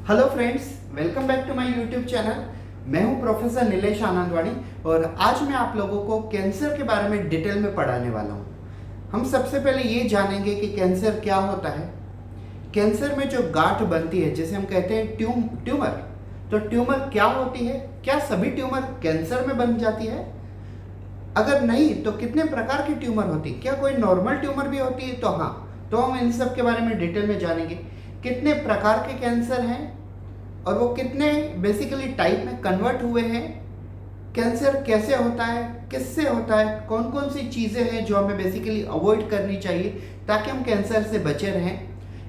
Hello friends, welcome back to my YouTube channel. मैं हूं professor Nilesh Anandwani और आज मैं आप लोगों को कैंसर के बारे में डिटेल में पढ़ाने वाला हूं। हम सबसे पहले ये जानेंगे कि कैंसर क्या होता है। कैंसर में जो गांठ बनती है जिसे हम कहते हैं ट्यूमर, तो ट्यूमर क्या होती है, क्या सभी ट्यूमर कैंसर में बन जाती है, अगर नहीं तो कितने प्रकार की ट्यूमर होती है, क्या कोई नॉर्मल ट्यूमर भी होती है, तो हाँ, तो हम इन सब के बारे में डिटेल में जानेंगे। कितने प्रकार के कैंसर हैं और वो कितने बेसिकली टाइप में कन्वर्ट हुए हैं, कैंसर कैसे होता है, किससे होता है, कौन कौन सी चीज़ें हैं जो हमें बेसिकली अवॉइड करनी चाहिए ताकि हम कैंसर से बचे रहें,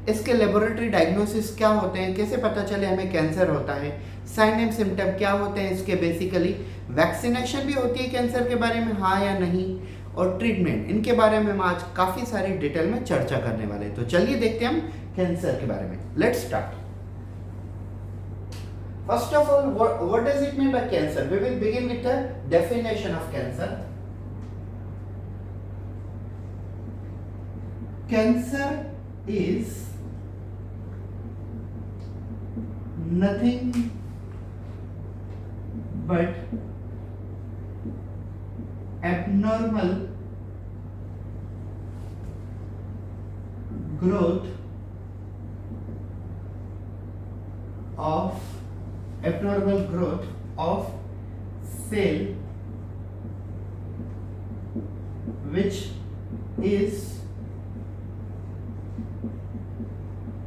इसके लेबोरेटरी डायग्नोसिस क्या होते हैं, कैसे पता चले हमें कैंसर होता है, साइन एंड सिम्टम क्या होते हैं इसके, बेसिकली वैक्सीनेशन भी होती है कैंसर के बारे में, हाँ या नहीं, और ट्रीटमेंट, इनके बारे में हम आज काफ़ी सारी डिटेल में चर्चा करने वाले हैं। तो चलिए देखते हैं हम कैंसर के बारे में। Let's start. First of all, what does it mean by cancer? We will begin with the definition of cancer. Cancer is nothing but abnormal growth of cell which is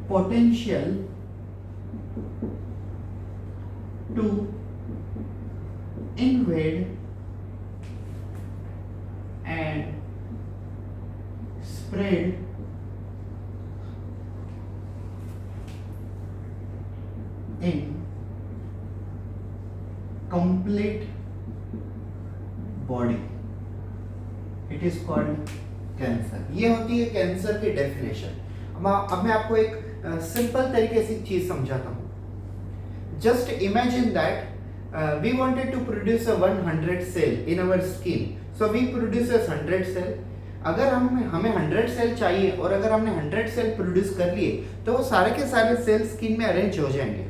potential to invade and spread in complete body. It is called cancer. ये होती है cancer की definition. अब मैं आपको एक simple तरीके से चीज समझाता हूँ। Just imagine that we wanted to produce 100 cell in our skin, so we produce 100 cell. अगर हमें 100 सेल चाहिए और अगर हमने 100 सेल प्रोड्यूस कर लिए तो वो सारे के सारे सेल स्किन में अरेंज हो जाएंगे।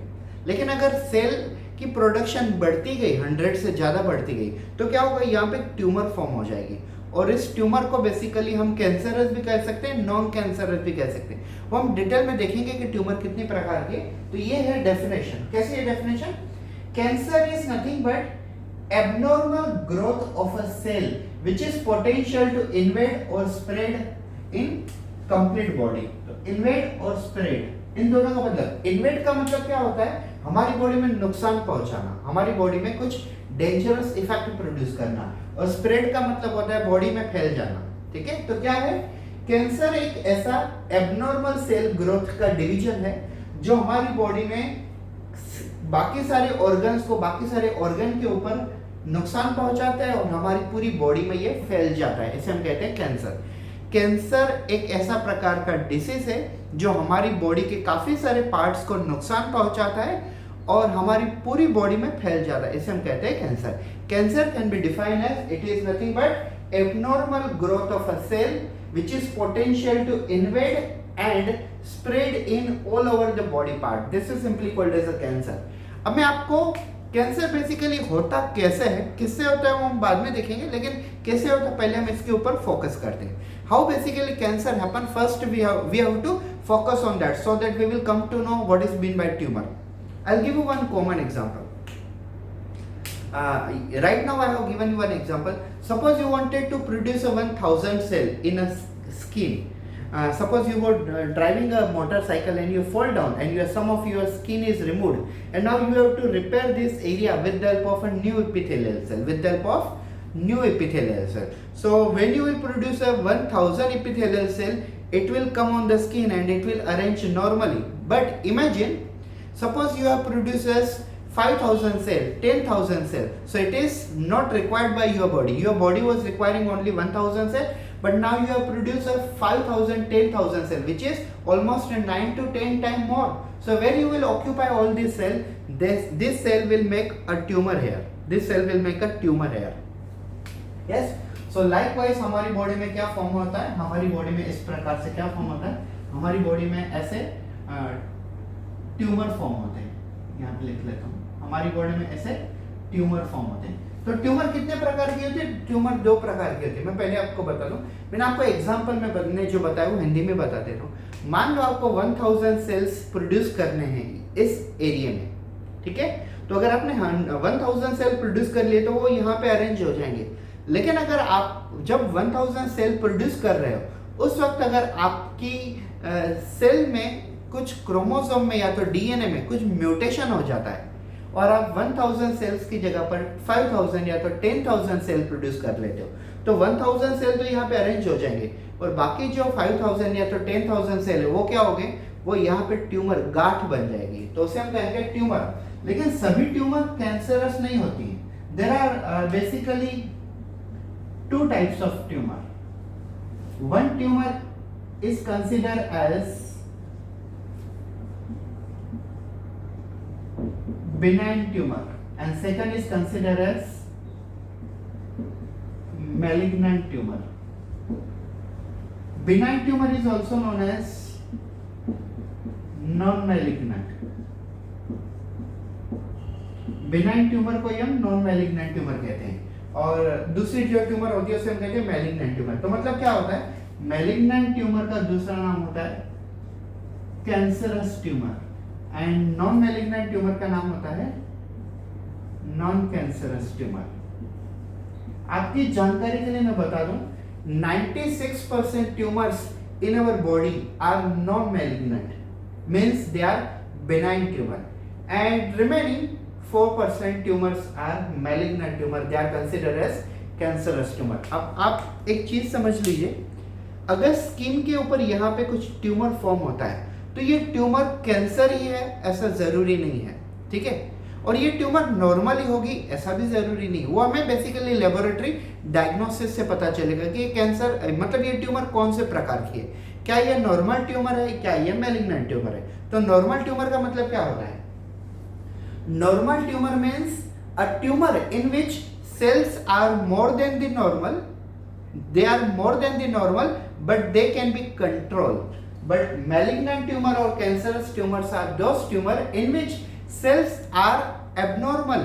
लेकिन अगर सेल की प्रोडक्शन बढ़ती गई, 100 से ज़्यादा बढ़ती गई, तो क्या होगा, यहाँ पे ट्यूमर फॉर्म हो जाएगी और इस ट्यूमर को बेसिकली हम कैंसरस भी कह सकते हैं, नॉन कैंसरस भी कह सकते हैं। वो हम डिटेल में देखेंगे कि ट्यूमर कितने प्रकार के। तो ये है डेफिनेशन। कैसी है definition? Cancer is nothing but abnormal growth of a cell which is potential to invade और स्प्रेड इन कंप्लीट बॉडी। तो इन्वेड और स्प्रेड, इन दोनों का मतलब, इन्वेड का मतलब क्या होता है, हमारी बॉडी में नुकसान पहुंचाना, हमारी बॉडी में कुछ डेंजरस इफेक्ट प्रोड्यूस करना, और स्प्रेड का मतलब होता है बॉडी में फैल जाना। ठीक है, तो क्या है, कैंसर एक ऐसा एबनॉर्मल सेल ग्रोथ का डिवीजन है जो हमारी बॉडी में बाकी सारे ऑर्गन्स को, बाकी सारे ऑर्गन के ऊपर नुकसान पहुंचाता है और हमारी पूरी बॉडी में ये फैल जाता है। इसे हम कहते हैं कैंसर। कैंसर एक ऐसा प्रकार का डिसीज है जो हमारी बॉडी के काफी सारे पार्ट्स को नुकसान पहुंचाता है और हमारी पूरी बॉडी में फैल जाता है। इसे हम कहते हैं cancer. Cancer can be defined as it is nothing but abnormal growth of a cell which is potential to invade and spread in all over the body part. This is simply called as a cancer. अब मैं आपको cancer basically होता कैसे है, किससे होता है वो हम बाद में देखेंगे, लेकिन कैसे होता है पहले हम इसके ऊपर फोकस करते हैं। How basically cancer happen, first we have to focus on that so that we will come to know what is mean by tumor. I'll give you one common example. Right now I have given you one example. Suppose you wanted to produce a 1000 cell in a skin. Suppose you were driving a motorcycle and you fall down and some of your skin is removed, and now you have to repair this area with the help of a new epithelial cell. So when you will produce a 1000 epithelial cell, it will come on the skin and it will arrange normally. But imagine, suppose you have produced 5000 cell, 10,000 cell, so it is not required by your body. Your body was requiring only 1000 cell, but now you have produced a 5000, 10,000 cell, which is almost 9 to 10 times more. So where you will occupy all this cell, this cell will make a tumor here. Yes. So likewise हमारी body में क्या form होता है, हमारी body में इस प्रकार से क्या फॉर्म होता है, हमारी बॉडी में ऐसे ट्यूमर फॉर्म होते हैं। यहाँ पे लिख लेता हूँ, हमारी बॉडी में ऐसे ट्यूमर फॉर्म होते हैं। तो ट्यूमर कितने प्रकार की होती है? ट्यूमर 2 प्रकार की होती है। मैं पहले आपको बता दूं, मैंने आपको एग्जांपल में बनने जो बताया वो हिंदी में बता देता हूँ। मान लो आपको 1000 सेल्स प्रोड्यूस करने हैं इस एरिया में, ठीक है? तो अगर आपने 1000 सेल प्रोड्यूस कर लिए तो वो यहाँ पे अरेंज हो जाएंगे। लेकिन अगर आप जब 1000 सेल प्रोड्यूस कर रहे हो उस वक्त अगर आपकी सेल में कुछ क्रोमोसोम में या तो डीएनए में कुछ म्यूटेशन हो जाता है और आप 1000 सेल्स की जगह पर 5000 या तो 10000 सेल प्रोड्यूस कर लेते हो, तो 1000 सेल तो यहाँ पे अरेंज हो जाएंगे और बाकी जो 5000 या तो 10000 सेल है वो क्या हो गए? वो यहाँ पे ट्यूमर, गांठ बन जाएगी, तो उसे हम कहेंगे ट्यूमर। लेकिन सभी ट्यूमर कैंसरस नहीं होती है। There are basically 2 types of tumour. One tumour is consider as benign tumor and second is considered as malignant tumor. Benign tumor is also known as non-malignant. benign tumor को हम non-malignant tumor कहते हैं और दूसरी जो tumour होती है उसे हम कहते हैं malignant tumor। तो मतलब क्या होता है? malignant tumor का दूसरा नाम होता है cancerous tumor and non malignant tumour का नाम होता है नॉन कैंसरस ट्यूमर। आपकी जानकारी के लिए मैं बता दूं, 96% tumours in our body are non malignant, means they are benign tumour, and remaining 4% tumours are malignant tumour, they are considered as cancerous tumour. अब आप एक चीज समझ लीजिए, अगर स्किन के ऊपर यहाँ पे कुछ ट्यूमर फॉर्म होता है तो ये ट्यूमर कैंसर ही है ऐसा जरूरी नहीं है, ठीक है? और ये ट्यूमर नॉर्मल ही होगी ऐसा भी जरूरी नहीं। वो हमें बेसिकली लेबोरेटरी डायग्नोसिस से पता चलेगा कि ये कैंसर मतलब ये ट्यूमर कौन से प्रकार की है, क्या ये नॉर्मल ट्यूमर है, क्या ये मैलिग्नेंट ट्यूमर है। तो नॉर्मल ट्यूमर का मतलब क्या होता है? Normal tumour means a tumour in which cells are more than the normal, they are more than the normal but they can be controlled. But malignant tumor or cancerous tumors are those tumor in which cells are abnormal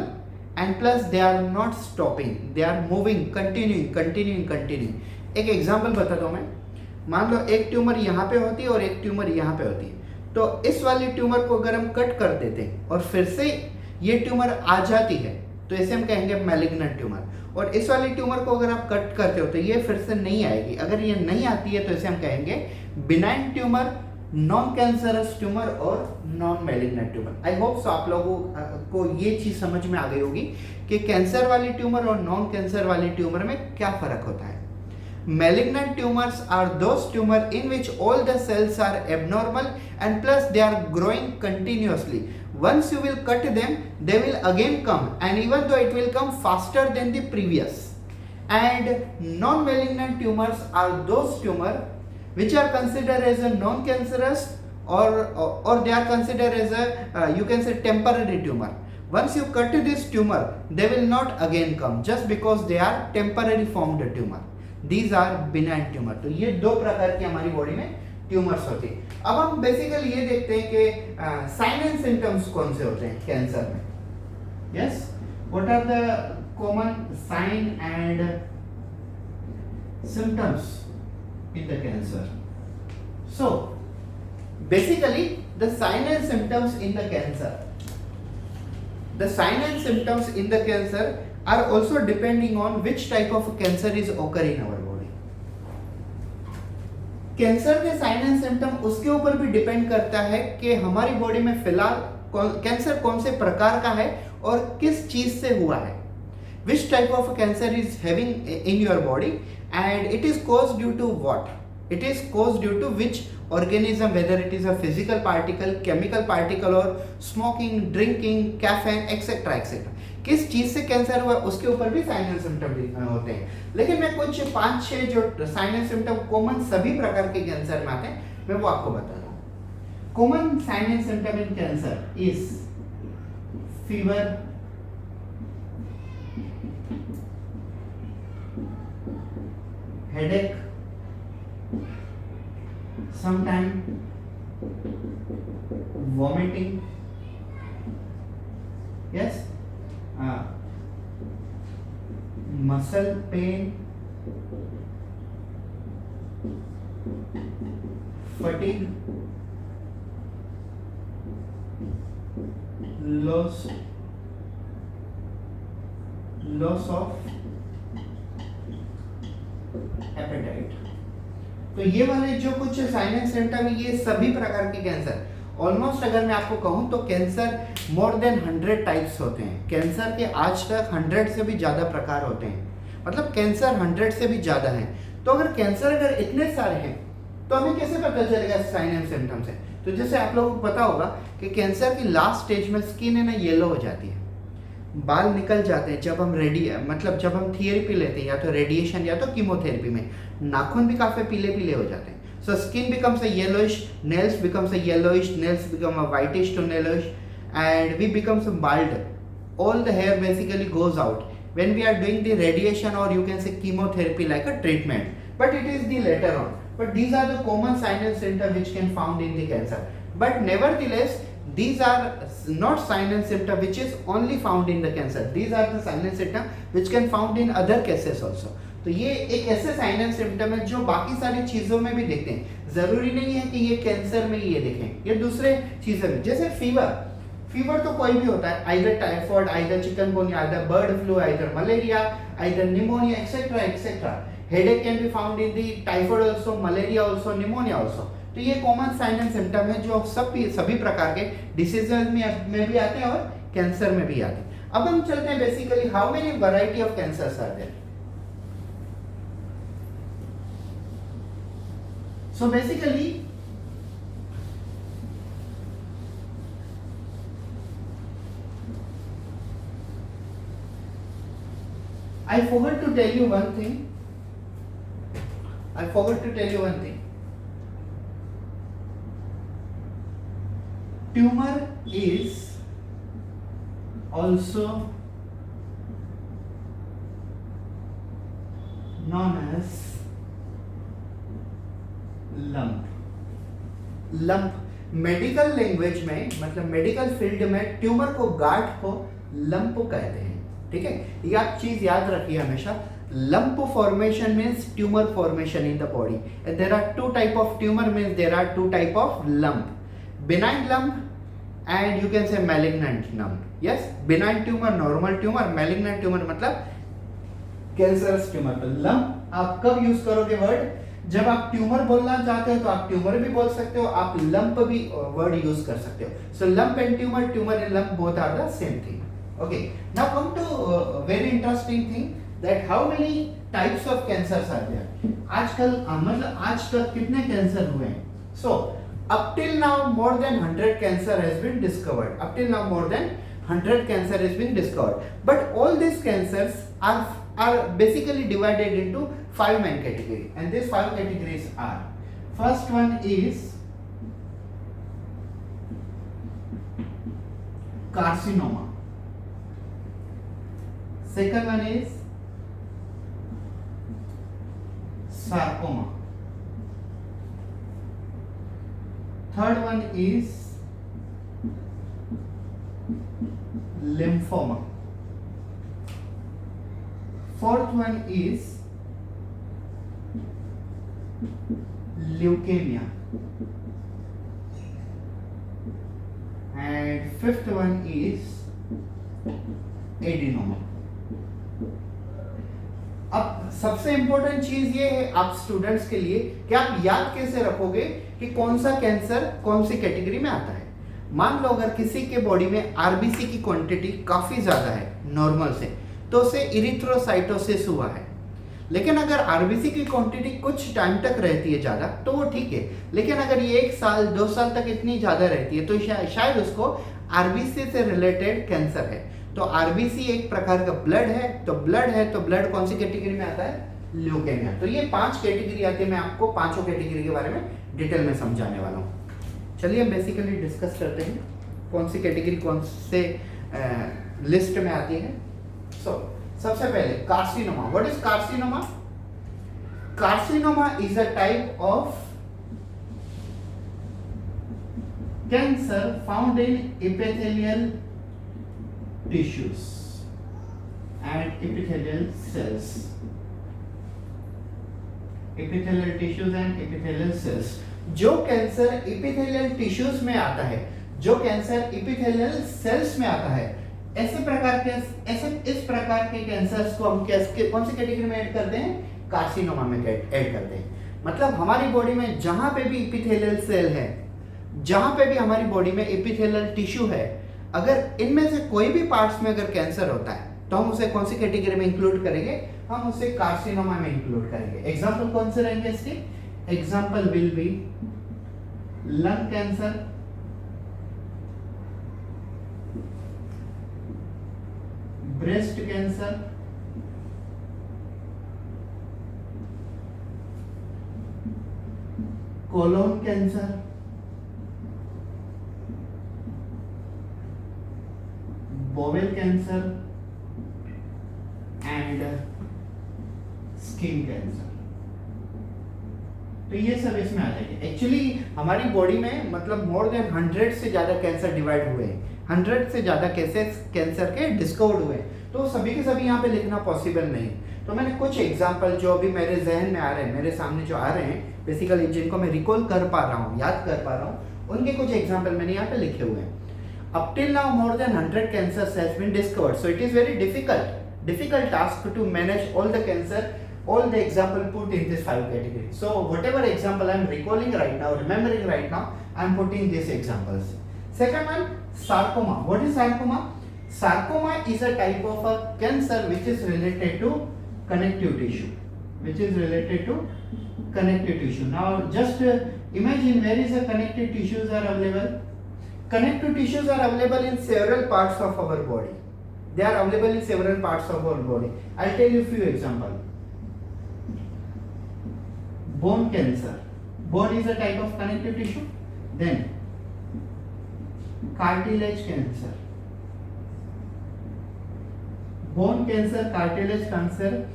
and plus they are not stopping, they are moving, continuing. एक example बताता हूं मैं। मान लो एक tumour यहाँ पे होती है और एक ट्यूमर यहाँ पे होती है, तो इस वाली ट्यूमर को अगर हम कट कर देते हैं और फिर से ये ट्यूमर आ जाती है तो इसे हम कहेंगे मैलिग्नेंट ट्यूमर। और इस वाली ट्यूमर को अगर आप कट करते हो तो ये फिर से नहीं आएगी। अगर ये नहीं आती है तो इसे हम कहेंगे benign tumour, non cancerous tumour और non malignant tumour. I hope so आप लोगों को ये चीज समझ में आ गई होगी कि कैंसर वाली ट्यूमर और नॉन कैंसर वाली ट्यूमर में क्या फर्क होता है। Malignant tumors are those tumor in which all the cells are abnormal and plus they are growing continuously. Once you will cut them, they will again come, and even though it will come faster than the previous. And non-malignant tumors are those tumor which are considered as a non-cancerous or they are considered as a you can say temporary tumor. Once you cut this tumor, they will not again come just because they are temporary formed tumor. These are benign tumor. तो ये 2 प्रकार की हमारी body में tumours होती है। अब हम बेसिकली ये देखते हैं कि साइन एंड सिम्टम्स कौन से होते हैं कैंसर में। Yes, what are the common sign and symptoms in the cancer? So basically the sign and symptoms in the cancer, the sign and symptoms in the cancer are also depending on which type of cancer is occurring in our body. Cancer के sign and symptom उसके ऊपर भी depend करता है कि हमारी body में फिलहाल कैंसर कौन से प्रकार का है और किस चीज से हुआ है। Which type of cancer is having in your body and it is caused due to what? It is caused due to which organism, whether it is a physical particle, chemical particle or smoking, drinking, caffeine, etc. etc. किस चीज से cancer हुआ उसके ऊपर भी sign and symptom होते हैं। लेकिन मैं कुछ 5-6 जो साइन एंड सिम्टम कॉमन सभी प्रकार के कैंसर में आते हैं मैं वो आपको बता रहा हूँ। Common sign and symptom in cancer is fever, headache, sometimes vomiting, yes, muscle pain, fatigue, loss of appetite. तो ये वाले जो कुछ साइन एंड सिम्टम है, ये सभी प्रकार के कैंसर, ऑलमोस्ट अगर मैं आपको कहूं तो कैंसर मोर देन 100 टाइप्स होते हैं। कैंसर के आज तक 100 से भी ज़्यादा प्रकार होते हैं, मतलब कैंसर 100 से भी ज़्यादा हैं। तो अगर कैंसर अगर इतने सारे हैं तो हमें कैसे पता चलेगा साइन एंड सिम्टम से? तो जैसे आप लोगों को पता होगा कि कैंसर की लास्ट स्टेज में स्किन है ना येलो हो जाती है, बाल निकल जाते हैं जब हम जब हम थेरेपी लेते हैं, या तो रेडिएशन या तो कीमोथेरेपी में, नाखून भी काफी पीले पीले हो जाते हैं। So skin becomes a yellowish, nails becomes a yellowish, nails become a whitish to yellowish, and we becomes bald. All the hair basically goes out when we are doing the radiation, or you can say chemotherapy like a treatment. But it is the later on. But these are the common signs and symptoms which can found in the cancer. But nevertheless, these are not sign and symptom which is only found in the cancer. These are the sign and symptom which can found in other cases also. तो ये एक ऐसे sign and symptom है जो बाकी सारी चीजों में भी दिखते हैं। जरूरी नहीं है कि ये कैंसर में ये दिखें, ये दूसरे चीजें में, जैसे फीवर तो कोई भी होता है, either typhoid, either chikungunya, either bird flu, either malaria, either pneumonia, etcetera etcetera. Headache can be found in the typhoid also, malaria also, pneumonia also. तो ये कॉमन साइन एंड सिम्टम है जो सभी प्रकार के डिसीजेज में भी आते हैं और कैंसर में भी आते हैं। अब हम चलते हैं basically how many variety of cancers are there. So basically, I forgot to tell you one thing. Tumor is also known as lump medical language में, मतलब मेडिकल फील्ड में ट्यूमर को, गांठ को लंप कहते हैं। ठीक है, ये आप चीज याद रखिए हमेशा। Lump formation means tumour formation in the body. There are two type of tumour means there are two type of lump, benign lump and you can say malignant lump. Yes, benign tumour, normal tumour, malignant tumour मतलब cancerous tumour. तो lump आप कब use करोगे word? जब आप tumour बोलना चाहते हो तो आप ट्यूमर भी बोल सकते हो, आप लंप भी वर्ड यूज कर सकते हो। So lump and tumour and lump both are the same thing. Okay, now come to very interesting thing that how many types of cancers are there. आजकल मतलब आज तक कितने कैंसर हुए हैं? So up till now more than 100 cancer has been discovered. Up till now more than 100 cancer has been discovered, but all these cancers are basically divided into 5 main categories, and these 5 categories are: first one is carcinoma, second one is sarcoma, third one is lymphoma, fourth one is leukemia, and fifth one is adenoma. अब सबसे important चीज ये है आप students के लिए कि आप याद कैसे रखोगे कि कौन सा कैंसर कौन सी कैटेगरी में आता है। मान लो अगर किसी के बॉडी में आरबीसी की क्वांटिटी काफी ज्यादा है नॉर्मल से, तो उसे इरिथ्रोसाइटोसिस हुआ है। लेकिन अगर आरबीसी की क्वांटिटी कुछ टाइम तक रहती है ज्यादा तो वो ठीक है, लेकिन अगर ये 1 साल 2 साल तक इतनी ज्यादा रहती है तो शायद उसको आरबीसी से रिलेटेड कैंसर है। तो आरबीसी एक प्रकार का ब्लड है, तो ब्लड कौन सी कैटेगरी में आता है? ल्यूकेमिया। तो ये 5 कैटेगरी आती है, मैं आपको पांचों कैटेगरी के बारे में डिटेल में समझाने वाला हूँ। चलिए हम बेसिकली डिस्कस करते हैं कौन सी कैटेगरी कौन से लिस्ट में आती है। सबसे पहले carcinoma. What is carcinoma? Carcinoma is a type of cancer found in epithelial tissues and epithelial cells. Epithelial tissues and epithelial cells. जो कैंसर एपिथेलियल टिश्यूज में आता है, जो कैंसर एपिथेलियल सेल्स में आता है, इस प्रकार के कैंसर्स को हम कौन सी कैटेगरी में ऐड करते हैं? कार्सिनोमा में ऐड करते हैं। मतलब हमारी बॉडी में जहां पे भी एपिथेलियल सेल है, जहां पे भी हमारी बॉडी में एपिथेलियल टिश्यू है, अगर इनमें से कोई भी पार्ट्स में अगर कैंसर होता है तो हम उसे कौन सी कैटेगरी में इंक्लूड करेंगे? हम उसे कार्सिनोमा में इंक्लूड करेंगे। एग्जांपल कौन से रहेंगे इसके? Example will be lung cancer, breast cancer, colon cancer, bowel cancer and skin cancer. तो ये सब इसमें आ जाएंगे। एक्चुअली हमारी बॉडी में मतलब मोर देन 100 से ज्यादा कैंसर डिवाइड हुए हैं, 100 से ज्यादा केसेस कैंसर के डिस्कवर्ड हुए, तो सभी के सभी यहाँ पे लिखना पॉसिबल नहीं। तो मैंने कुछ एग्जांपल जो अभी मेरे जहन में आ रहे हैं, मेरे सामने जो आ रहे हैं, बेसिकली जिनको मैं रिकॉल कर पा रहा हूँ, याद कर पा रहा हूँ, उनके कुछ एग्जांपल मैंने यहाँ पे लिखे हुए हैं। Up till now, more than 100 cancers has been discovered. So it is very difficult task to manage all the cancer, all the example put in this 5 categories. So whatever example I am recalling right now, remembering right now, I am putting these examples. Second one, sarcoma. What is sarcoma? Sarcoma is a type of a cancer which is related to connective tissue. Now just imagine where is the connective tissues are available. Connective tissues are available in several parts of our body. They are available in several parts of our body. I'll tell you a few examples. Bone cancer. Bone is a type of connective tissue. Then cartilage cancer. Bone cancer, cartilage cancer.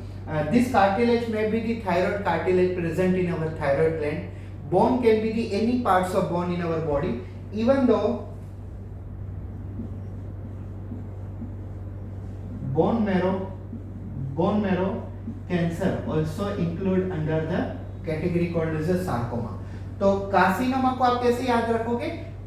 This cartilage may be the thyroid cartilage present in our thyroid gland. Bone can be the any parts of bone in our body. Even though bone marrow cancer also include under the category called as a sarcoma. तो carcinoma को आप कैसे याद रखोगे?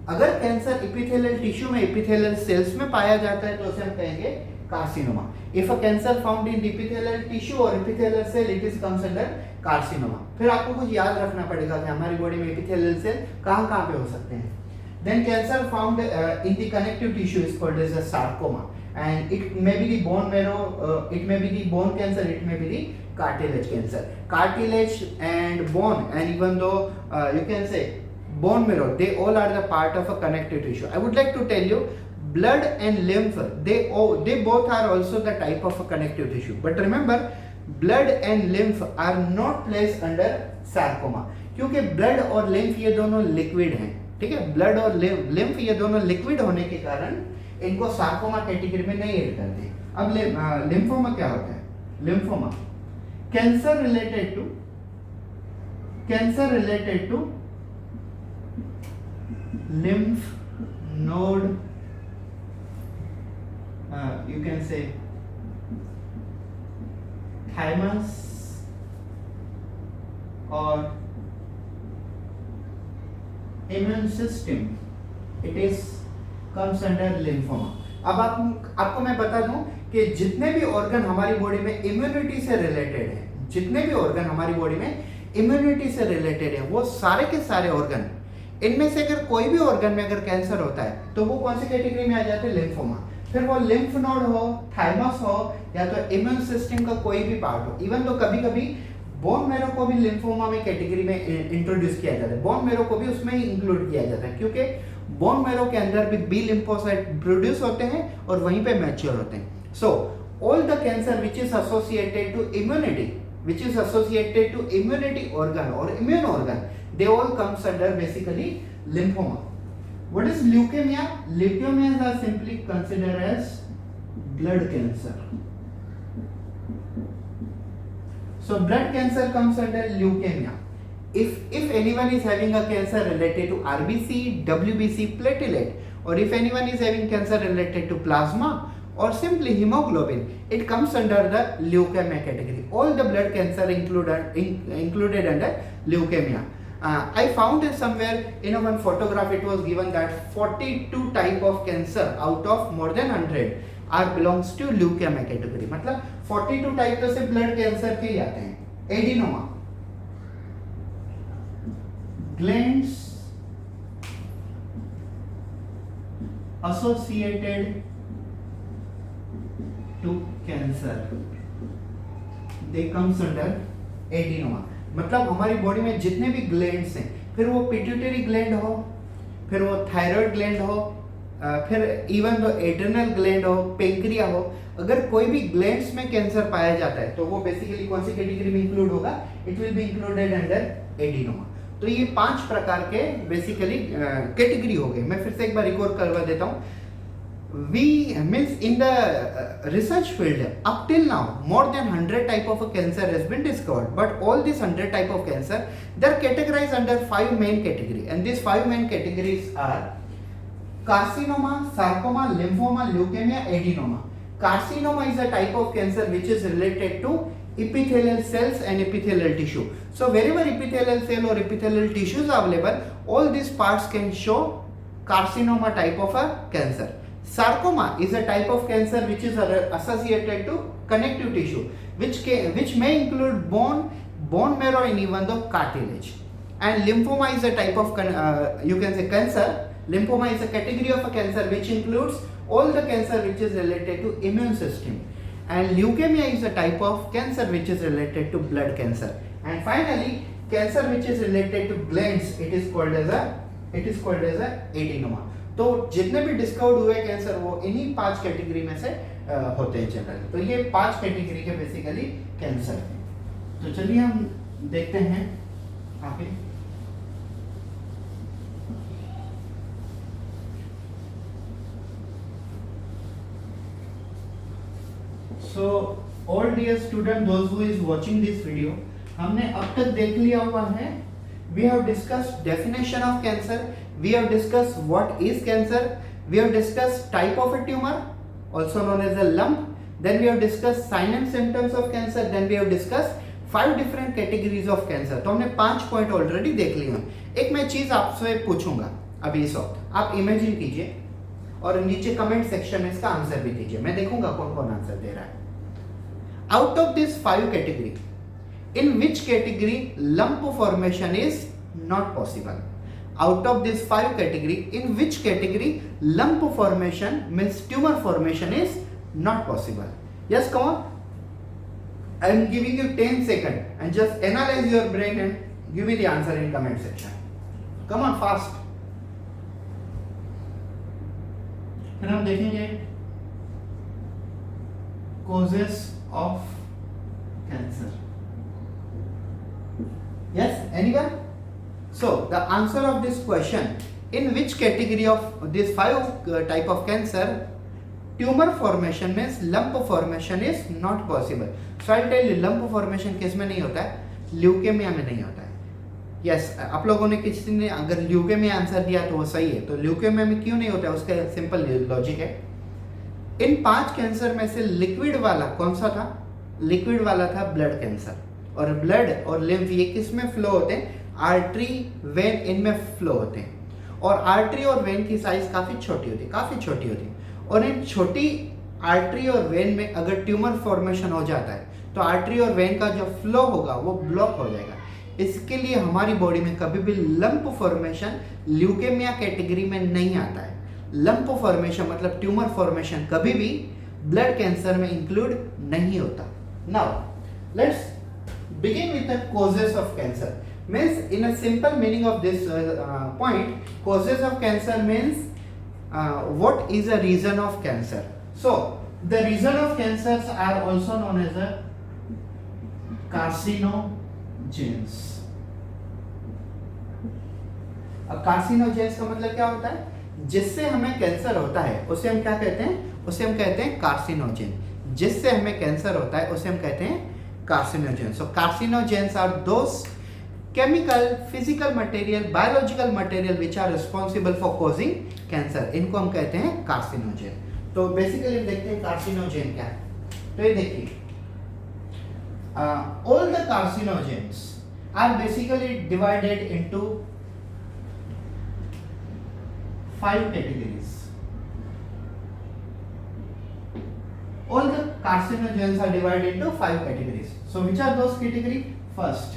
अगर cancer epithelial tissue में, epithelial cells में पाया जाता है तो उसे हम कहेंगे carcinoma. If a cancer found in epithelial tissue or epithelial cell, it is comes under carcinoma. फिर आपको कुछ याद रखना पड़ेगा कि हमारी बॉडी में एपिथेलियल सेल कहाँ पे हो सकते हैं. Then cancer found in the connective tissue is called as a sarcoma, and it may be the bone marrow, it may be the bone cancer, it may be the cartilage cancer. Cartilage and bone, and even though you can say bone marrow, they all are the part of a connective tissue. I would like to tell you, blood and lymph, they both are also the type of a connective tissue. But remember, blood and lymph are not placed under sarcoma, क्योंकि blood और lymph ये दोनों liquid हैं. ठीक है, blood और lymph ये दोनों लिक्विड होने के कारण इनको सार्कोमा कैटेगरी में नहीं ऐड करते. अब लिम्फोमा क्या होता है? Lymphoma cancer related to lymph node, you can say thymus और immune system, it is comes under lymphoma. अब आपको मैं बता दूं कि जितने भी ऑर्गन हमारी बॉडी में इम्यूनिटी से रिलेटेड है, जितने भी ऑर्गन हमारी बॉडी में इम्यूनिटी से रिलेटेड है, वो सारे के सारे ऑर्गन, इनमें से अगर कोई भी ऑर्गन में अगर कैंसर होता है तो वो कौन सी कैटेगरी में आ जाते हैं? लिम्फोमा. फिर वो लिम्फ नोड हो, थाइमस हो, या तो इम्यून सिस्टम का कोई भी पार्ट हो. इवन तो कभी कभी बोन मैरो को भी लिम्फोमा में कैटेगरी में इंट्रोड्यूस किया जाता है, बोन मैरो को भी उसमें ही इंक्लूड किया जाता है, क्योंकि बोन मैरो के अंदर भी बी लिम्फोसाइट प्रोड्यूस होते हैं और वहीं पे मैच्योर होते हैं. So all the cancer which is associated to immunity organ or immune organ, they all comes under basically lymphoma. What is leukemia? Leukemias are simply considered as blood cancer. So blood cancer comes under leukemia. If anyone is having a cancer related to RBC, WBC, platelet, or if anyone is having cancer related to plasma, or simply hemoglobin, it comes under the leukemia category. All the blood cancer included under leukemia. I found somewhere in one photograph it was given that 42 type of cancer out of more than 100 are belongs to leukemia category. मतलब 42 type तो सिर्फ blood cancer के ही आते हैं. Adenoma, glands associated to cancer, they comes under adenoma. मतलब हमारी body में जितने भी ग्लैंड्स हैं, फिर वो पिट्यूटरी ग्लैंड हो, फिर वो थायराइड ग्लैंड हो, फिर इवन दो एड्रिनल ग्लैंड हो, पेंक्रिया हो, अगर कोई भी ग्लैंड्स में कैंसर पाया जाता है तो वो बेसिकली कौन सी कैटेगरी में इंक्लूड होगा? It will be included under adenoma. तो ये 5 प्रकार के बेसिकली कैटेगरी हो गए. मैं फिर से एक बार रिकॉर्ड करवा देता हूँ. We means in the research field up till now more than 100 type of a cancer has been discovered, but all these 100 type of cancer they are categorized under 5 main category, and these 5 main categories are carcinoma, sarcoma, lymphoma, leukemia, adenoma. Carcinoma is a type of cancer which is related to epithelial cells and epithelial tissue. So wherever epithelial cell or epithelial tissue is available, all these parts can show carcinoma type of a cancer. Sarcoma is a type of cancer which is associated to connective tissue, which may include bone marrow and even the cartilage. And lymphoma is a type of you can say cancer. Lymphoma is a category of a cancer which includes all the cancer which is related to immune system. And leukemia is a type of cancer which is related to blood cancer. And finally, cancer which is related to glands, it is called as a adenoma. तो जितने भी discovered हुए cancer वो इन्हीं 5 category में से होते हैं जनरली. तो ये 5 कैटेगरी के बेसिकली कैंसर हैं. तो चलिए हम देखते हैं आगे. So all dear student, those who is watching this video, हमने अब तक देख लिया हुआ है. We have discussed definition of cancer. We have discussed what is cancer. We have discussed type of a tumor, also known as a lump. Then we have discussed signs and symptoms of cancer. Then we have discussed 5 different categories of cancer. तो हमने 5 point already देख लिए हैं. एक मैं चीज आपसे पूछूंगा अभी इस वक्त, आप इमेजिन कीजिए और नीचे कमेंट सेक्शन में इसका आंसर भी दीजिए. मैं देखूंगा कौन कौन आंसर दे रहा है. Out of this 5 category, in which category lump formation is not possible? Out of this 5 category, in which category lump formation means tumor formation is not possible? Yes, come on. I am giving you 10 seconds and just analyze your brain and give me the answer in comment section. Come on, fast. फिर हम देखेंगे causes of cancer. Yes, anyone? So the answer of this question, in which category of these 5 type of cancer tumor formation means lump formation is not possible. So I'll tell you, lump formation किस में नहीं होता है? Leukaemia में नहीं होता है. Yes, आप लोगों ने किसी ने अगर ल्यूकेमिया आंसर दिया तो वो सही है. तो ल्यूकेमिया में क्यों नहीं होता है उसका सिंपल लॉजिक है. इन 5 कैंसर में से लिक्विड वाला कौन सा था? लिक्विड वाला था ब्लड कैंसर. और ब्लड और लिम्फ ये किस में फ्लो होते हैं? आर्टरी, वेन, इनमें फ्लो होते हैं. और आर्टरी और वेन की साइज काफ़ी छोटी होती है. और इन छोटी आर्टरी और वेन में अगर ट्यूमर फॉर्मेशन हो जाता है तो आर्टरी और वेन का जो फ्लो होगा वो ब्लॉक हो जाएगा. इसके लिए हमारी बॉडी में कभी भी लंप फॉर्मेशन ल्यूकेमिया कैटेगरी में नहीं आता है. लंप फॉर्मेशन मतलब ट्यूमर फॉर्मेशन कभी भी ब्लड कैंसर में इंक्लूड नहीं होता. Now let's begin with the causes of cancer. Means in a simple meaning of this point, causes of cancer means what is a reason of cancer. So the reason of cancers are also known as a carcinogens. अब carcinogens का मतलब क्या होता है? जिससे हमें cancer होता है उसे हम क्या कहते हैं? उसे हम कहते हैं कार्सिनोजेन. जिससे हमें कैंसर होता है उसे हम कहते हैं carcinogens. So carcinogens are those chemical, physical material, biological material which are responsible for causing cancer. इनको हम कहते हैं carcinogen. तो बेसिकली हम देखते हैं कार्सिनोजेन क्या है। तो ये देखिए, all the carcinogens are basically divided into 5 categories. All the carcinogens are divided into 5 categories. So which are those categories? First,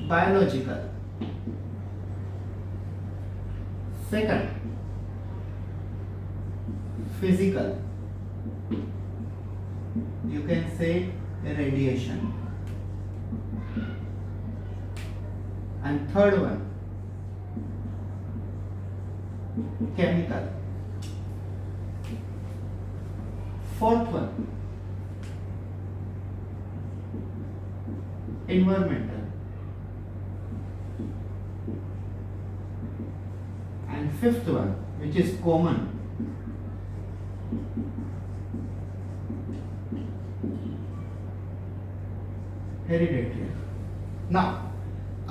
biological. Second, physical. You can say radiation. And third one, chemical. Fourth one, environmental. And fifth one, which is common, hereditary. Now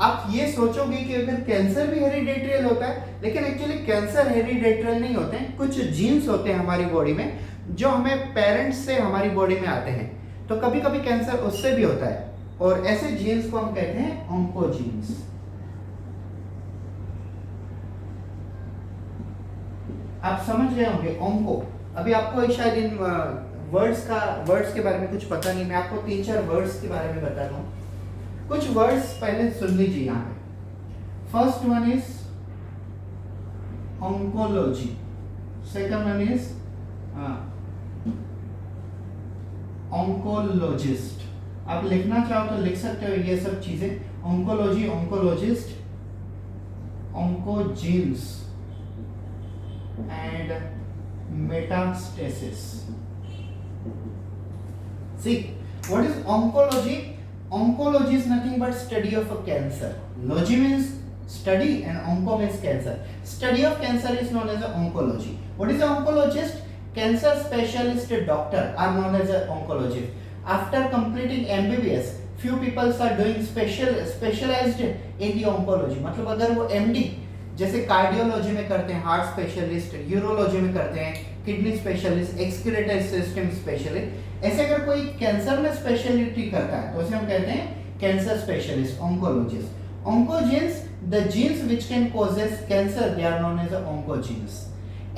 आप ये सोचोगे कि अगर cancer भी हेरिडेटरियल होता है, लेकिन actually cancer हेरिडेटरियल नहीं होते हैं। कुछ जीन्स होते हैं हमारी बॉडी में जो हमें पेरेंट्स से हमारी बॉडी में आते हैं, तो कभी कभी कैंसर उससे भी होता है, और ऐसे जीन्स को हम कहते हैं ऑन्कोजीन्स। आप समझ गए होंगे ऑन्को। अभी आपको शायद इन वर्ड्स के बारे में कुछ पता नहीं, मैं आपको 3-4 वर्ड्स के बारे में बताता हूँ। कुछ वर्ड्स पहले सुन लीजिए यहाँ पे। First one is oncology, second one is oncologist. आप लिखना चाहो तो लिख सकते हो ये सब चीजें, oncology, oncologist, oncogenes and metastasis. See, what is oncology? Oncology is nothing but study of a cancer. Logy means study and onco means cancer. Study of cancer is known as a oncology. What is an oncologist? Cancer specialist doctor are known as a oncologist. After completing MBBS, few people are doing specialized in the oncology. मतलब अगर वो MD जैसे cardiology में करते हैं, heart specialist, urology में करते हैं, kidney specialist, excretory system specialist, ऐसे अगर कोई कैंसर में स्पेशलिटी करता है तो उसे हम कहते हैं cancer specialist, oncologist. Oncogenes, the genes which can causes cancer, they are known as oncogenes.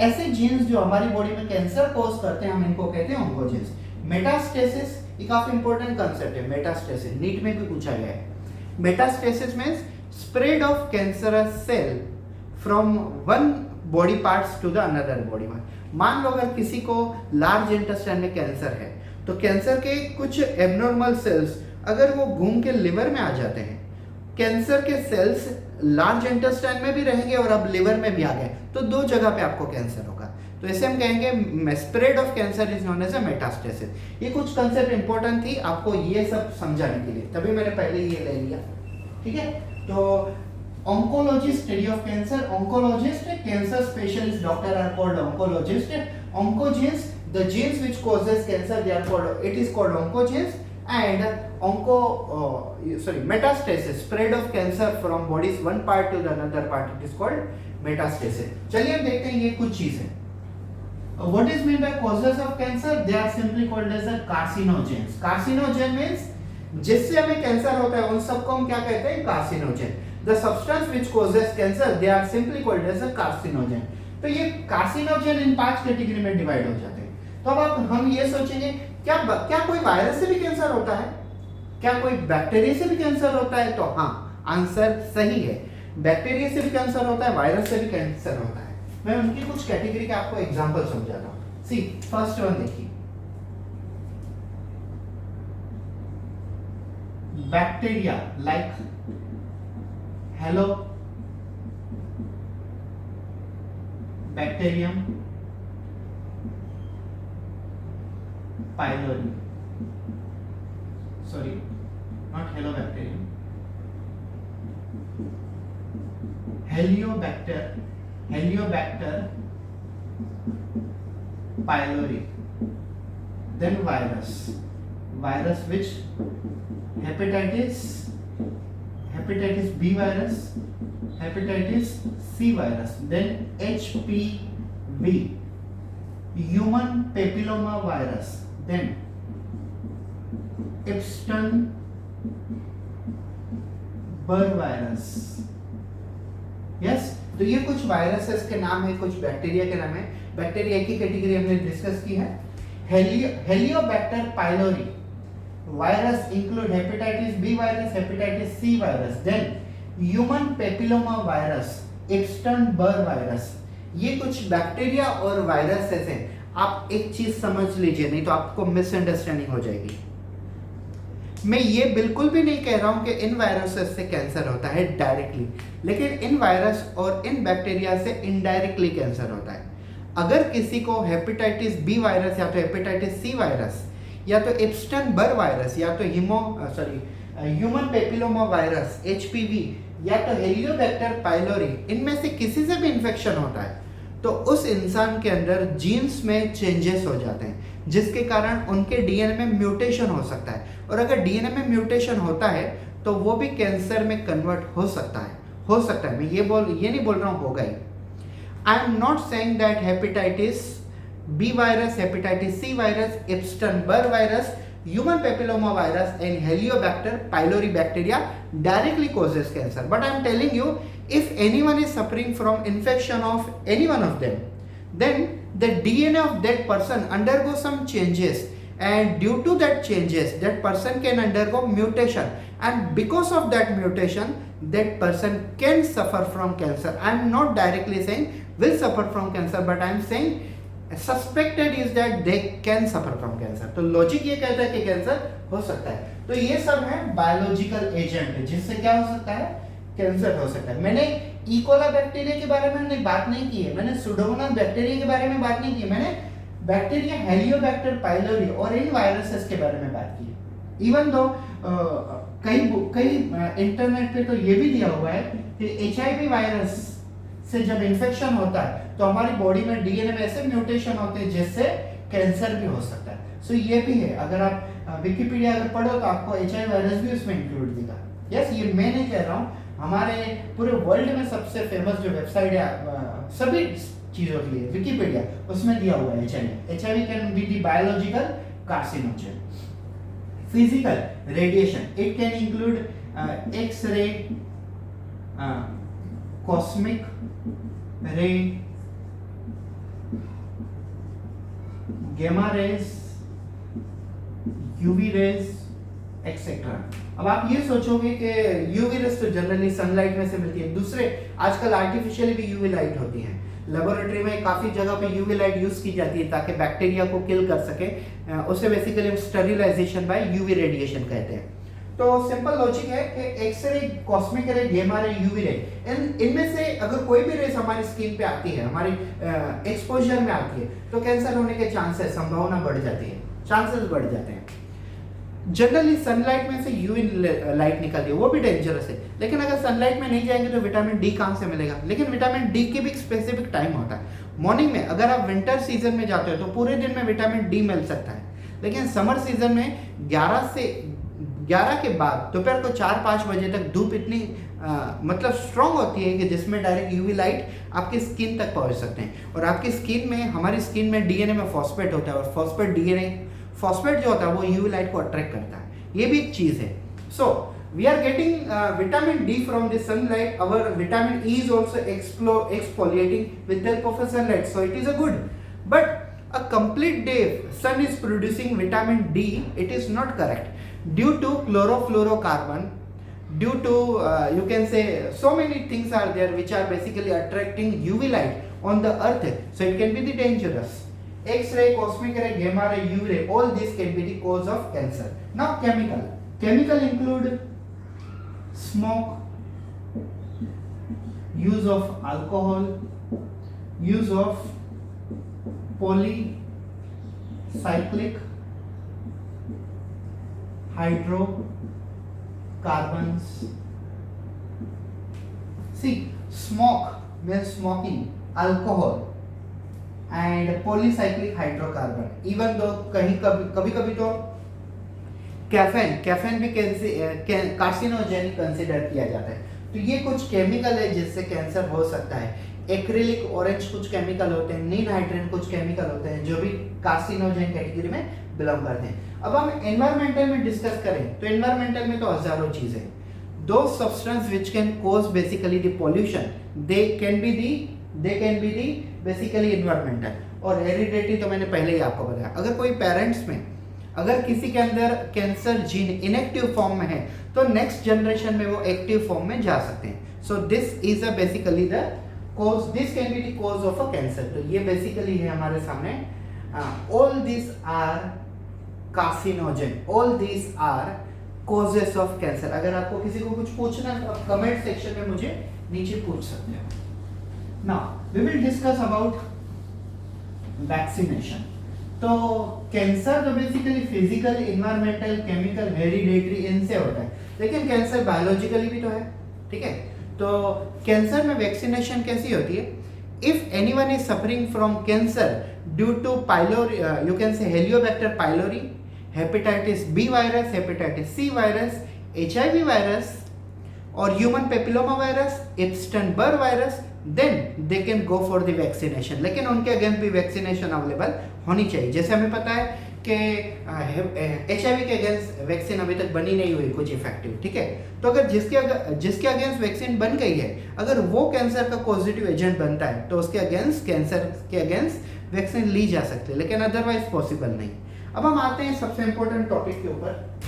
ऐसे जीन्स जो हमारी बॉडी में कैंसर कॉज करते हैं, हम इनको कहते हैं ऑन्कोजीन्स। मेटास्टेसिस, ये काफी इंपॉर्टेंट कांसेप्ट है। मेटास्टेसिस नीट में भी पूछा गया है। Metastasis means spread of cancerous cell from one body parts to the another body part. मान लो अगर किसी को लार्ज इंटेस्टाइन में कैंसर है, तो कैंसर के कुछ एबनॉर्मल सेल्स अगर वो घूम के लिवर में आ जाते हैं, कैंसर के सेल्स लार्ज इंटेस्टाइन में भी रहेंगे और अब लिवर में भी आ गए, तो 2 जगह पे आपको कैंसर होगा। तो इसे हम कहेंगे spread of cancer is known as a metastasis. ये कुछ कंसेप्ट इंपॉर्टेंट थी आपको ये सब समझाने के लिए, तभी मैंने पहले ये ले लिया। ठीक है, तो oncology, study of cancer, oncologist, cancer specialist doctor are called oncologist. Oncogenes, the genes which causes cancer, they are called, it is called oncogenes. And metastasis, spread of cancer from body's one part to the another part, it is called metastasis. चलिए हम देखते हैं ये कुछ चीजें। What is meant by causes of cancer? They are simply called as a carcinogens. Carcinogen means जिससे हमें cancer होता है उन सबको हम क्या कहते हैं? Carcinogen. The substance which causes cancer, they are simply called as a carcinogen. तो ये कार्सिनोजेन इन 5 कैटेगरी में डिवाइड हो जाते हैं। तो अब हम ये सोचेंगे क्या कोई वायरस से भी कैंसर होता है? क्या कोई बैक्टीरिया से भी कैंसर होता है? तो हाँ, आंसर सही है। बैक्टीरिया से भी कैंसर होता है, वायरस से भी कैंसर होता है। मैं उनकी कुछ कैटेगरी का आपको एग्जांपल समझाता हूँ। सी फर्स्ट वन देखिए, bacteria like helo bacterium pylori, sorry not helobacterium, heliobacter pylori, then virus which hepatitis B virus, hepatitis C virus, then HPV, human papilloma virus, then Epstein-Barr virus. Yes, तो ये कुछ viruses के नाम है, कुछ bacteria के नाम है. बैक्टीरिया की कैटेगरी हमने डिस्कस की है. Heliobacter pylori virus include hepatitis B virus, hepatitis C virus, then human papilloma virus, Epstein Barr virus. ये कुछ बैक्टीरिया और वायरसेस हैं. आप एक चीज समझ लीजिए, नहीं तो आपको मिसअंडरस्टैंडिंग हो जाएगी. मैं ये बिल्कुल भी नहीं कह रहा हूं कि इन वायरसेस से कैंसर होता है डायरेक्टली, लेकिन इन वायरस और इन बैक्टीरिया से इनडायरेक्टली कैंसर होता है. अगर किसी को हेपेटाइटिस बी वायरस या तो हेपेटाइटिस सी वायरस या तो एप्स्टन बर वायरस या तो ह्यूमन पेपिलोमा वायरस एचपीवी या तो हेलियोबैक्टर पाइलोरी, इनमें से किसी से भी इन्फेक्शन होता है तो उस इंसान के अंदर जीन्स में चेंजेस हो जाते हैं, जिसके कारण उनके डीएनए में म्यूटेशन हो सकता है. और अगर डीएनए में म्यूटेशन होता है तो वो भी कैंसर में कन्वर्ट हो सकता है. मैं ये नहीं बोल रहा हूँ होगा ही. I am not saying that hepatitis B virus, hepatitis C virus, Epstein Barr virus, human papilloma virus and Heliobacter pylori bacteria directly causes cancer, but I am telling you, if anyone is suffering from infection of any one of them, then the DNA of that person undergo some changes, and due to that changes that person can undergo mutation, and because of that mutation that person can suffer from cancer. I am not directly saying will suffer from cancer, but I am saying suspected is that they can suffer from cancer. तो logic ये कहता है कि cancer हो सकता है. तो ये सब है बायोलॉजिकल एजेंट जिससे क्या हो सकता है, कैंसर हो सकता है. मैंने इकोला बैक्टीरिया के बारे में बात नहीं की है, मैंने सुडोमोनास बैक्टीरिया के बारे में बात नहीं की, मैंने बैक्टीरिया हेलियोबैक्टर पाइलोरी और इन वायरसेस के बारे में बात की है. इवन दो कई इंटरनेट पे तो ये भी दिया हुआ है कि एचआईवी वायरस से जब इन्फेक्शन होता है तो हमारी बॉडी में डीएनए में ऐसे म्यूटेशन होते हैं जिससे कैंसर भी हो सकता है. सो ये भी है. अगर आप विकिपीडिया अगर पढ़ो तो आपको एचआईवी वायरस भी उसमें इंक्लूड दिखा. यस, ये मैं नहीं कह रहा हूँ, हमारे पूरे वर्ल्ड में सबसे फेमस जो वेबसाइट है सभी चीजों के लिए विकिपीडिया, उसमें दिया हुआ है HIV can be the biological carcinogen. Physical radiation, it can include X-ray, cosmic ray, gamma rays, UV rays, etcetera. अब आप ये सोचोगे कि यूवी रेस तो जनरली सनलाइट में से मिलती है. दूसरे आजकल आर्टिफिशियली भी यूवी लाइट होती है. लेबोरेटरी में काफी जगह पे यूवी लाइट यूज की जाती है ताकि बैक्टीरिया को किल कर सके. उसे बेसिकली हम स्टरिलाइजेशन बाय यूवी रेडिएशन कहते हैं. तो सिंपल लॉजिक है कि एक्सरे, कॉस्मिक रे, गेमा रे, यूवी रे, इनमें से अगर कोई भी रेस हमारी स्किन पे आती है, हमारी एक्सपोजर में आती है, तो कैंसर होने के चांसेस, संभावना बढ़ जाती है, चांसेस बढ़ जाते हैं. जनरली सनलाइट में से यूवी लाइट निकलती है, वो भी डेंजरस है. लेकिन अगर सनलाइट में नहीं जाएंगे तो विटामिन डी कहाँ से मिलेगा? लेकिन विटामिन डी के भी एक स्पेसिफिक टाइम होता है. मॉर्निंग में अगर आप विंटर सीजन में जाते हो तो पूरे दिन में विटामिन डी मिल सकता है. लेकिन समर सीजन में 11 के बाद दोपहर को 4-5 बजे तक धूप इतनी मतलब स्ट्रांग होती है कि जिसमें डायरेक्ट यूवी लाइट आपकी स्किन तक पहुंच सकते हैं. और आपकी स्किन में, हमारी स्किन में डीएनए में फॉस्फेट होता है, और फॉस्फेट जो होता है वो यूवी लाइट को अट्रैक्ट करता है. ये भी एक चीज है. So we are getting vitamin D from the sunlight. Our vitamin E is also exfoliating with help of sunlight, so it is a good. But a complete day sun is producing vitamin D, it is not correct. Due to chlorofluorocarbon, due to you can say so many things are there which are basically attracting UV light on the earth, so it can be the dangerous. X-ray, cosmic ray, gamma ray, UV ray, all these can be the cause of cancer. Now chemical include smoke, use of alcohol, use of polycyclic hydrocarbons. See, smoke means smoking, alcohol and polycyclic hydrocarbon. Even though कभी तो caffeine भी carcinogenic consider किया जाता है. तो ये कुछ chemical है जिससे कैंसर हो सकता है। एक्रिलिक ऑरेंज कुछ केमिकल होते हैं, नील हाइड्रेन कुछ केमिकल होते हैं जो भी कार्सिनोजेन कैटेगरी में बिलोंग करते हैं। अब हम एनवायरमेंटल में डिस्कस करें तो एनवायरमेंटल में तो हजारों चीजें, दो substance which can cause basically the pollution, they can be the basically environmental. और हेरिडिटी तो मैंने पहले ही आपको बताया, अगर कोई पेरेंट्स में अगर किसी के अंदर कैंसर जीन इनएक्टिव फॉर्म में है तो नेक्स्ट जनरेशन में वो एक्टिव फॉर्म में जा सकते हैं। सो this is a basically the cause, this can be the cause of a cancer। तो ये बेसिकली है हमारे सामने, all these are carcinogen, all these are causes of cancer। अगर आपको किसी को कुछ पूछना है तो आप कमेंट सेक्शन में मुझे नीचे पूछ सकते हो। Now we will discuss about vaccination। तो कैंसर तो basically physical, environmental, chemical, hereditary इनसे होता है, लेकिन कैंसर बायोलॉजिकली भी तो है, ठीक है। तो कैंसर में वैक्सीनेशन कैसी होती है? If anyone is suffering from cancer due to pylori, you can say heliobacter pylori, hepatitis B virus, hepatitis C virus, HIV virus और human papilloma virus, Epstein Barr virus, then they can go for the vaccination. लेकिन उनके against भी vaccination available होनी चाहिए। जैसे हमें पता है कि एचआईवी के अगेंस्ट वैक्सीन अभी तक बनी नहीं हुई कुछ इफेक्टिव, ठीक है। तो अगर जिसके अगेंस्ट वैक्सीन बन गई है, अगर वो कैंसर का पॉजिटिव एजेंट बनता है तो उसके अगेंस्ट, कैंसर के अगेंस्ट वैक्सीन ली जा सकती है, लेकिन अदरवाइज पॉसिबल नहीं। अब हम आते हैं सबसे इंपॉर्टेंट टॉपिक के ऊपर,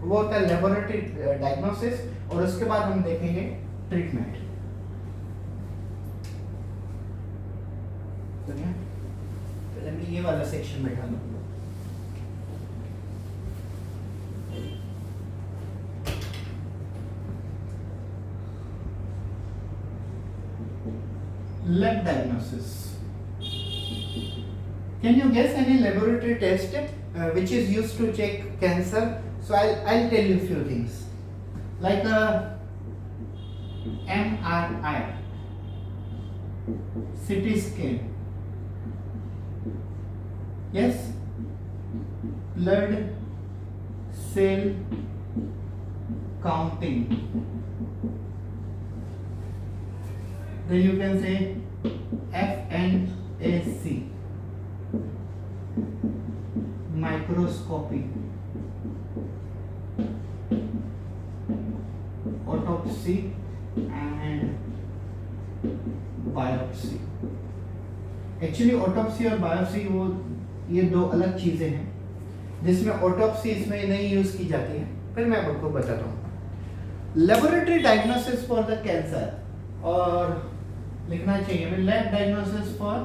वो होता है लेबोरेटरी डायग्नोसिस, और उसके बाद हम देखेंगे ट्रीटमेंट। पहले मैं ये वाला सेक्शन बैठा लूं। Lab diagnosis. Can you guess any laboratory test which is used to check cancer? So I'll tell you a few things, like a MRI, CT scan, yes, blood cell counting, then you can say FNAC, microscopy, autopsy and biopsy। Actually autopsy और biopsy वो ये दो अलग चीजें हैं, जिसमें autopsy इसमें नहीं यूज की जाती है, फिर मैं आपको बताता हूँ। Laboratory diagnosis for the cancer, और लिखना चाहिए हमें lab diagnosis for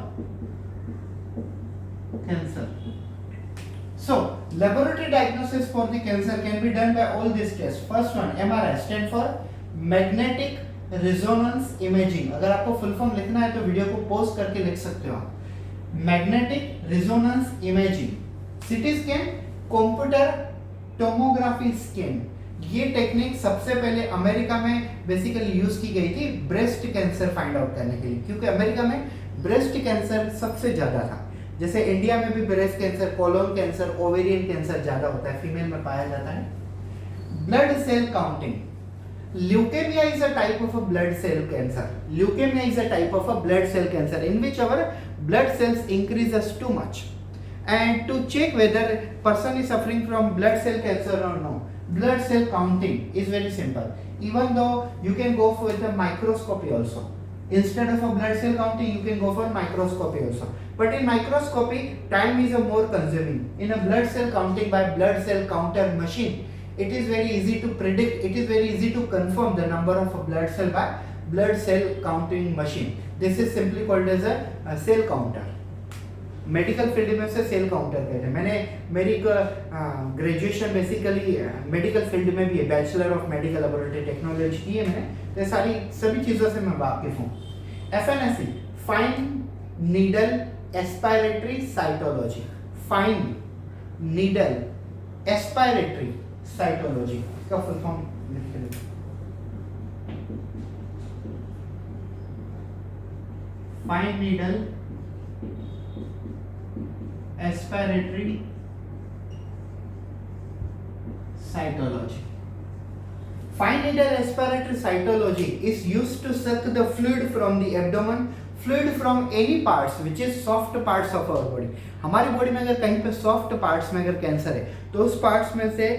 cancer. So laboratory diagnosis for the cancer can be done by all these tests। First one MRI stand for magnetic resonance imaging। अगर आपको फुल फॉर्म लिखना है तो video को पॉज करके लिख सकते हो आप, magnetic resonance imaging. CT scan, computer tomography scan. ये टेक्निक सबसे पहले अमेरिका में बेसिकली यूज की गई थी ब्रेस्ट कैंसर फाइंड आउट करने के लिए, क्योंकि अमेरिका में ब्रेस्ट कैंसर सबसे ज्यादा था। जैसे इंडिया में भी breast cancer, colon cancer, ovarian cancer ज्यादा होता है, फीमेल में पाया जाता है। Blood cell counting, leukaemia is a type of a blood cell cancer. Leukaemia is a type of a blood cell cancer in which our blood cells increases too much, and to check whether person is suffering from blood cell cancer or no, blood cell counting is very simple, even though you can go for the microscopy also. Instead of a blood cell counting you can go for microscopy also, but in microscopy time is a more consuming. In a blood cell counting by blood cell counter machine, it is very easy to predict, it is very easy to confirm the number of a blood cell by blood cell counting machine. This is simply called as a cell counter। Medical field में से cell counter कहते हैं। मैंने मेरी graduation basically medical field में भी है, bachelor of medical laboratory technology की है मैंने, तो सभी चीज़ों से मैं वाकिफ हूँ। FNAC fine needle aspiratory cytology, fine needle aspiratory cytology, इसका फुल फॉर्म लिख के देखो। Fine needle aspiratory cytology. Fine needle aspiratory cytology is used to suck the fluid from the abdomen, fluid from any parts which is soft parts of our body. हमारी body में अगर कहीं पे soft parts में अगर cancer है तो उस पार्ट्स में से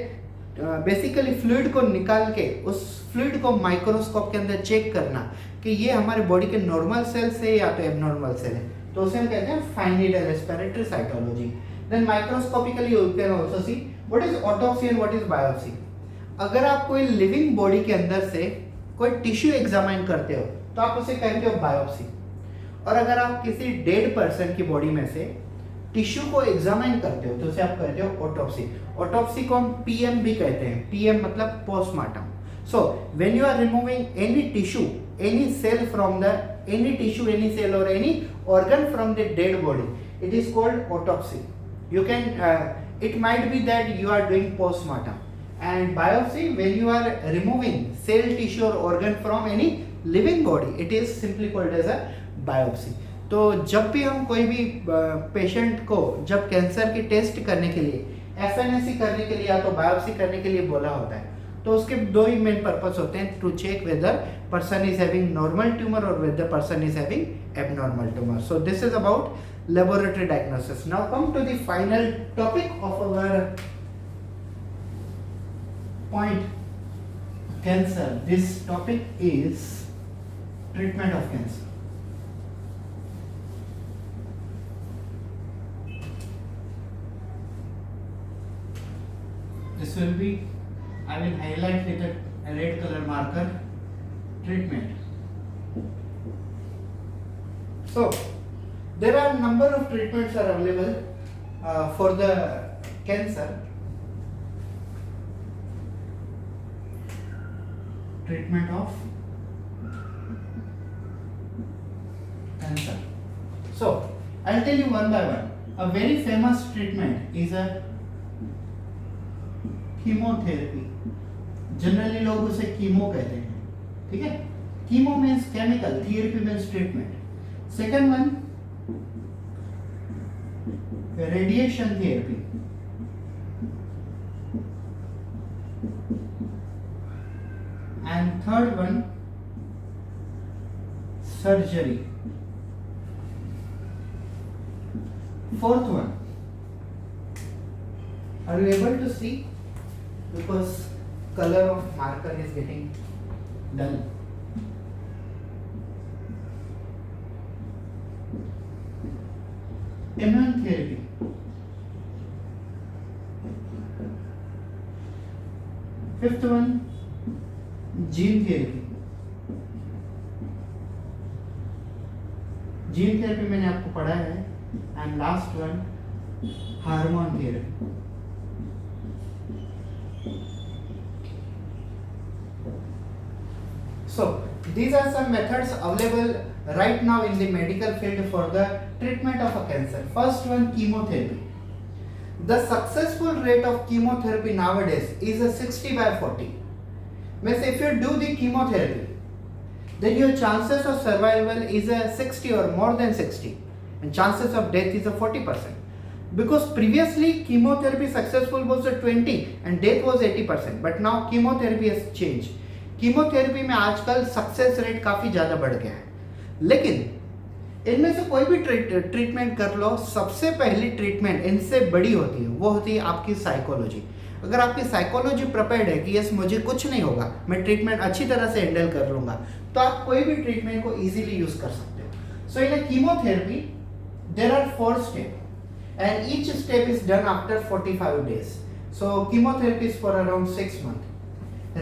बेसिकली फ्लूइड को निकाल के उस फ्लूइड को माइक्रोस्कोप के अंदर चेक करना कि ये हमारे बॉडी के नॉर्मल सेल्स है या तो एबनॉर्मल सेल है, तो उसे हम कहते हैं fine needle aspiratory cytology. Then microscopically you can also see what is autopsy and what is biopsy. अगर आप कोई लिविंग बॉडी के अंदर से कोई टिश्यू एग्जामिन करते हो तो आप उसे कहते हो बायोप्सी. और अगर आप किसी डेड पर्सन की बॉडी में से टिश्यू को एग्जामिन करते हो तो उसे आप कहते हो ऑटोप्सी. ऑटोप्सी को हम पीएम भी कहते हैं. पीएम मतलब postmortem. So when you are removing any tissue, any cell from the any tissue, any cell or any organ from the dead body, it is called autopsy. You can it might be that you are doing postmortem. And biopsy, when you are removing cell, tissue or organ from any living body, it is simply called as a biopsy. तो जब भी हम कोई भी patient को जब cancer की test करने के लिए, एफएनएसी करने के लिए या तो बायोप्सी करने के लिए बोला होता है, तो उसके दो ही मेन पर्पस होते हैं, to check whether person is having normal tumour और whether person is having abnormal tumour. So this is about laboratory diagnosis. Now come to the final topic of our point, cancer. This topic is treatment of cancer. This will be, I will highlight with a red color marker, treatment. So there are number of treatments are available for the cancer. Treatment of cancer. So I'll tell you one by one. A very famous treatment is a chemotherapy. Generally लोग उसे chemo कहते हैं, ठीक है. Chemo means chemical, therapy means treatment. Second one radiation therapy. And third one surgery. Fourth one, are you able to see? Because color of marker is getting dull. Immunotherapy. Fifth one, gene therapy. Gene therapy मैंने आपको पढ़ा है. And last one, hormone therapy. So these are some methods available right now in the medical field for the treatment of a cancer. First one, chemotherapy. The successful rate of chemotherapy nowadays is a 60/40. Means if you do the chemotherapy, then your chances of survival is a 60 or more than 60, and chances of death is a 40%. Because previously chemotherapy successful was a 20 and death was 80%, but now chemotherapy has changed. Chemotherapy में आजकल success rate काफ़ी ज़्यादा बढ़ गया है. लेकिन इनमें से कोई भी ट्रीटमेंट कर लो, सबसे पहली ट्रीटमेंट इनसे बड़ी होती है, वो होती है आपकी साइकोलॉजी. अगर आपकी साइकोलॉजी प्रिपेयर्ड है कि यस मुझे कुछ नहीं होगा, मैं ट्रीटमेंट अच्छी तरह से हैंडल कर लूँगा, तो आप कोई भी ट्रीटमेंट को ईजिली यूज़ कर सकते हो. So in chemotherapy there are 4 step and each step is done after 45 days. So chemotherapy is for around 6 months.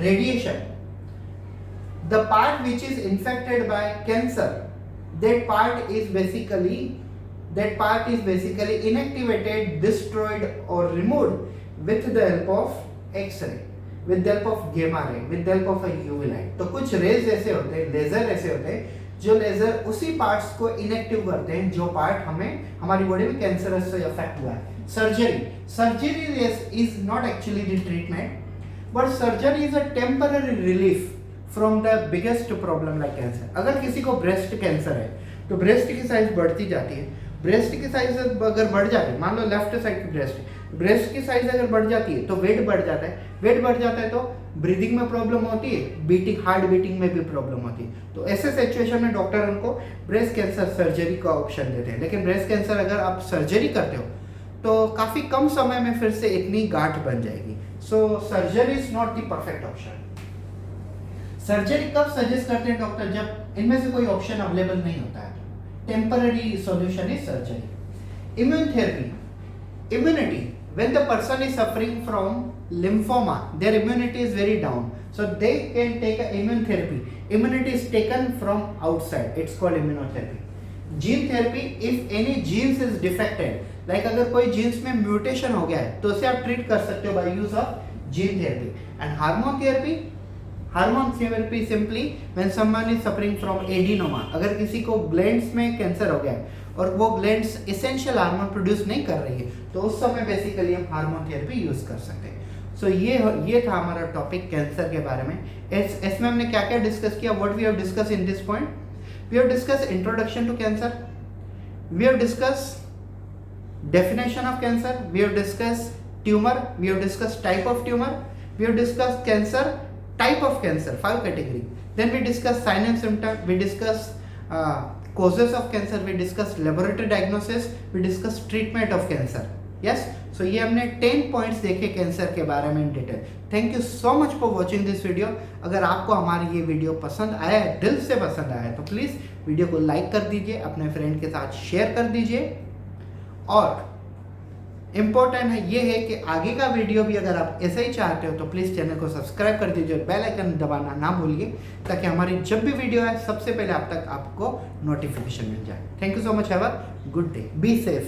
Radiation, the part which is infected by cancer, that part is basically inactivated, destroyed or removed with the help of X-ray, with the help of gamma ray, with the help of a UV light. तो कुछ raise ऐसे होते हैं, laser ऐसे होते हैं जो laser उसी पार्ट्स को इनएक्टिव करते हैं जो पार्ट हमें हमारी बॉडी में कैंसरस से अफेक्ट हुआ है. Surgery is not actually the treatment, but surgery is a temporary relief from the biggest problem like cancer. अगर किसी को ब्रेस्ट कैंसर है तो ब्रेस्ट की साइज बढ़ती जाती है. ब्रेस्ट की साइज अगर बढ़ जाती है, मान लो लेफ्ट साइड की ब्रेस्ट की साइज अगर बढ़ जाती है तो वेट बढ़ जाता है. वेट बढ़ जाता है तो ब्रीदिंग में प्रॉब्लम होती है, बीटिंग हार्ट बीटिंग में भी प्रॉब्लम होती है। तो ऐसे सिचुएशन में डॉक्टर उनको ब्रेस्ट कैंसर सर्जरी का ऑप्शन देते हैं। लेकिन ब्रेस्ट कैंसर अगर आप सर्जरी करते हो तो काफ़ी कम समय में फिर से इतनी गांठ बन जाएगी। So surgery is not the perfect option. Surgery कब सजेस्ट करते हैं डॉक्टर? जब इनमें से कोई ऑप्शन अवेलेबल नहीं होता है। Temporary solution is surgery. Immune therapy, immunity, when the person is suffering from lymphoma, their immunity is very down, so they can take a immune therapy. Immunity is taken from outside, it's called immunotherapy. Gene therapy, if any genes is defected, like अगर कोई genes में mutation हो गया है तो उसे आप treat कर सकते हो by use of gene therapy. And hormone therapy simply when someone is suffering from adenoma, अगर किसी को glands में कैंसर हो गया है और वो ग्लैंड्स इसेंशियल हार्मोन प्रोड्यूस नहीं कर रही है तो उस समय बेसिकली हम हार्मोन थेरेपी यूज कर सकते हैं। सो ये था हमारा टॉपिक कैंसर के बारे में। इसमें हमने क्या क्या डिस्कस किया? What we have discuss in this point? We have discuss introduction to cancer, we have discuss definition of cancer, we have discuss tumour, we have discuss type of tumour, we have discuss cancer, type of cancer, 5 category, then we discuss sign and symptom, we discuss causes of cancer, we discussed laboratory diagnosis, we discussed treatment of cancer. Yes, so ये हमने 10 points देखे cancer के बारे में in detail. Thank you so much for watching this video. अगर आपको हमारी ये वीडियो पसंद आया है, दिल से पसंद आया है, तो प्लीज़ वीडियो को लाइक कर दीजिए, अपने फ्रेंड के साथ शेयर कर दीजिए। और इम्पोर्टेंट है ये है कि आगे का वीडियो भी अगर आप ऐसे ही चाहते हो तो प्लीज़ चैनल को सब्सक्राइब कर दीजिए, बेल आइकन दबाना ना भूलिए ताकि हमारी जब भी वीडियो है सबसे पहले आप तक आपको नोटिफिकेशन मिल जाए। Thank you so much, have a good day, be safe.